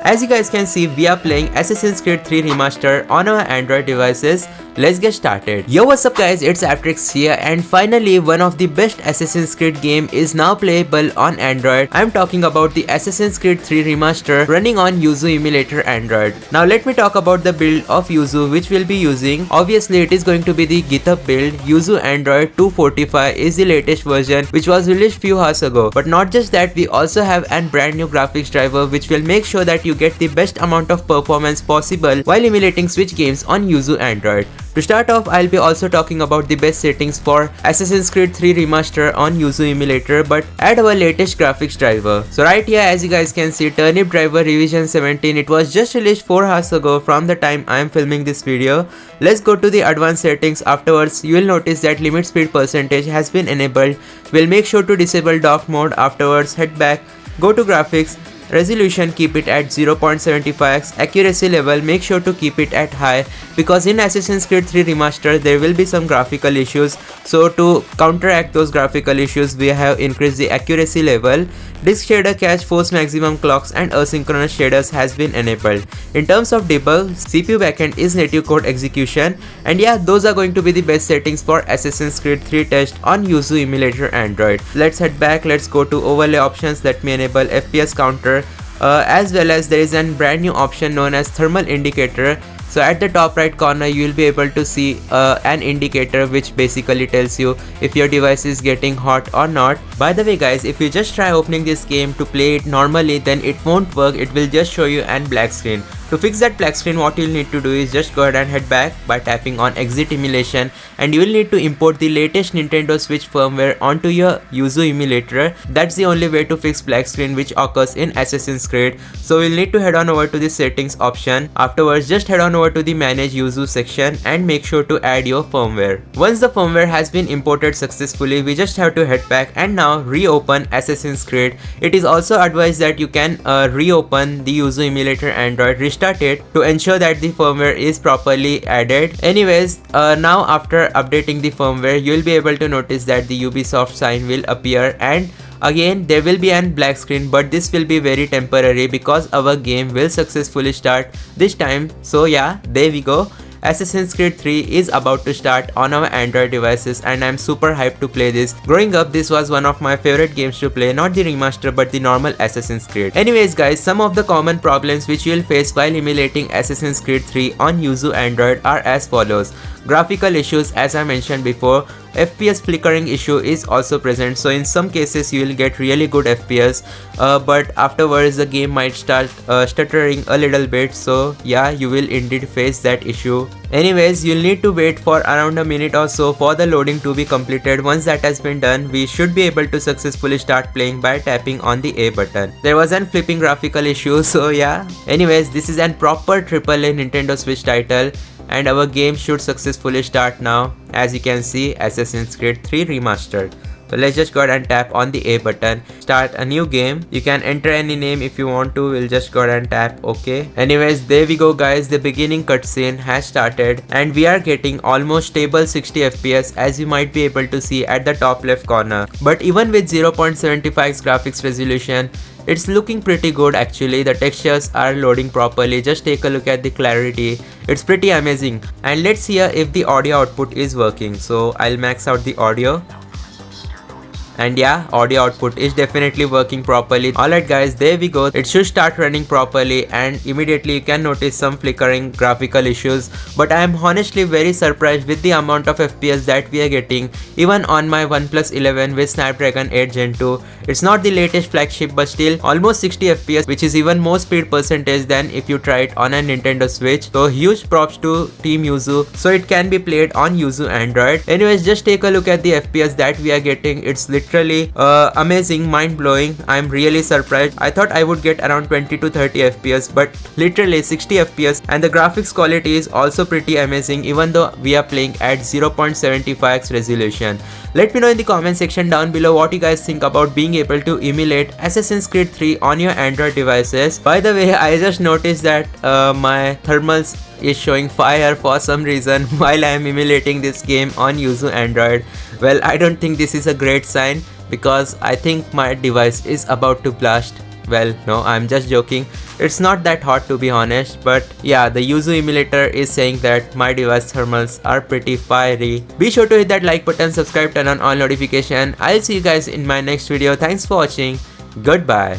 As you guys can see, we are playing Assassin's Creed 3 Remaster on our Android devices. Let's get started. Yo, what's up guys, it's Aptrix here, and finally one of the best Assassin's Creed game is now playable on Android. I'm talking about the Assassin's Creed 3 Remaster running on Yuzu Emulator Android. Now let me talk about the build of Yuzu which we'll be using. Obviously it is going to be the GitHub build. Yuzu Android 245 is the latest version which was released few hours ago. But not just that, we also have a brand new graphics driver which will make sure that you get the best amount of performance possible while emulating Switch games on Yuzu Android. To start off, I'll be also talking about the best settings for Assassin's Creed 3 Remaster on Yuzu Emulator, but add our latest graphics driver. So right here, as you guys can see, Turnip driver revision 17, it was just released 4 hours ago from the time I am filming this video. Let's go to the advanced settings. Afterwards, you will notice that limit speed percentage has been enabled. We'll make sure to disable dock mode. Afterwards, head back, go to graphics. Resolution, keep it at 0.75x. Accuracy level, make sure to keep it at high, because in Assassin's Creed 3 Remaster there will be some graphical issues. So to counteract those graphical issues, we have increased the accuracy level. Disk shader cache, force maximum clocks and asynchronous shaders has been enabled. In terms of debug, CPU backend is native code execution, and yeah, those are going to be the best settings for Assassin's Creed 3 test on Yuzu Emulator Android. Let's head back, let's go to overlay options. Let me enable FPS counter. As well as there is a brand new option known as thermal indicator. So at the top right corner you will be able to see an indicator which basically tells you if your device is getting hot or not. By the way guys, if you just try opening this game to play it normally, then it won't work. It will just show you an black screen. To fix that black screen, what you'll need to do is just go ahead and head back by tapping on exit emulation, and you will need to import the latest Nintendo Switch firmware onto your Yuzu emulator. That's the only way to fix black screen which occurs in Assassin's Creed. So you'll need to head on over to the settings option. Afterwards, just head on over to the manage Yuzu section and make sure to add your firmware. Once the firmware has been imported successfully, we just have to head back and now reopen Assassin's Creed. It is also advised that you can reopen the Yuzu emulator Android, restart it to ensure that the firmware is properly added. Anyways, now after updating the firmware, you will be able to notice that the Ubisoft sign will appear, and again there will be an black screen, but this will be very temporary because our game will successfully start this time. So yeah, there we go. Assassin's Creed 3 is about to start on our Android devices, and I'm super hyped to play this. Growing up, this was one of my favorite games to play, not the remaster but the normal Assassin's Creed. Anyways guys, some of the common problems which you will face while emulating Assassin's Creed 3 on Yuzu Android are as follows. Graphical issues, as I mentioned before. FPS flickering issue is also present, so in some cases you will get really good FPS, but afterwards the game might start stuttering a little bit. So yeah, you will indeed face that issue. Anyways, you'll need to wait for around a minute or so for the loading to be completed. Once that has been done, we should be able to successfully start playing by tapping on the A button. There was an flipping graphical issue, so yeah. Anyways, this is a proper AAA Nintendo Switch title, and our game should successfully start now. As you can see, Assassin's Creed 3 Remastered. So let's just go ahead and tap on the A button, start a new game. You can enter any name if you want to. We'll just go ahead and tap OK. Anyways, there we go guys, the beginning cutscene has started, and we are getting almost stable 60 FPS as you might be able to see at the top left corner. But even with 0.75x graphics resolution, it's looking pretty good actually. The textures are loading properly. Just take a look at the clarity. It's pretty amazing. And let's see if the audio output is working. So I'll max out the audio. And yeah, audio output is definitely working properly. Alright guys, there we go. It should start running properly, and immediately you can notice some flickering graphical issues. But I am honestly very surprised with the amount of FPS that we are getting even on my OnePlus 11 with Snapdragon 8 Gen 2. It's not the latest flagship, but still almost 60 FPS, which is even more speed percentage than if you try it on a Nintendo Switch. So huge props to Team Yuzu. So it can be played on Yuzu Android. Anyways, just take a look at the FPS that we are getting. It's literally amazing, mind-blowing. I'm really surprised. I thought I would get around 20 to 30 FPS, but literally 60 FPS, and the graphics quality is also pretty amazing even though we are playing at 0.75x resolution. Let me know in the comment section down below what you guys think about being able to emulate Assassin's Creed 3 on your Android devices. By the way, I just noticed that my thermals is showing fire for some reason while I am emulating this game on Yuzu Android. Well, I don't think this is a great sign, because I think my device is about to blast. Well, no, I'm just joking. It's not that hot to be honest, but yeah, the Yuzu emulator is saying that my device thermals are pretty fiery. Be sure to hit that like button, subscribe, turn on all notification. I'll see you guys in my next video. Thanks for watching. Goodbye.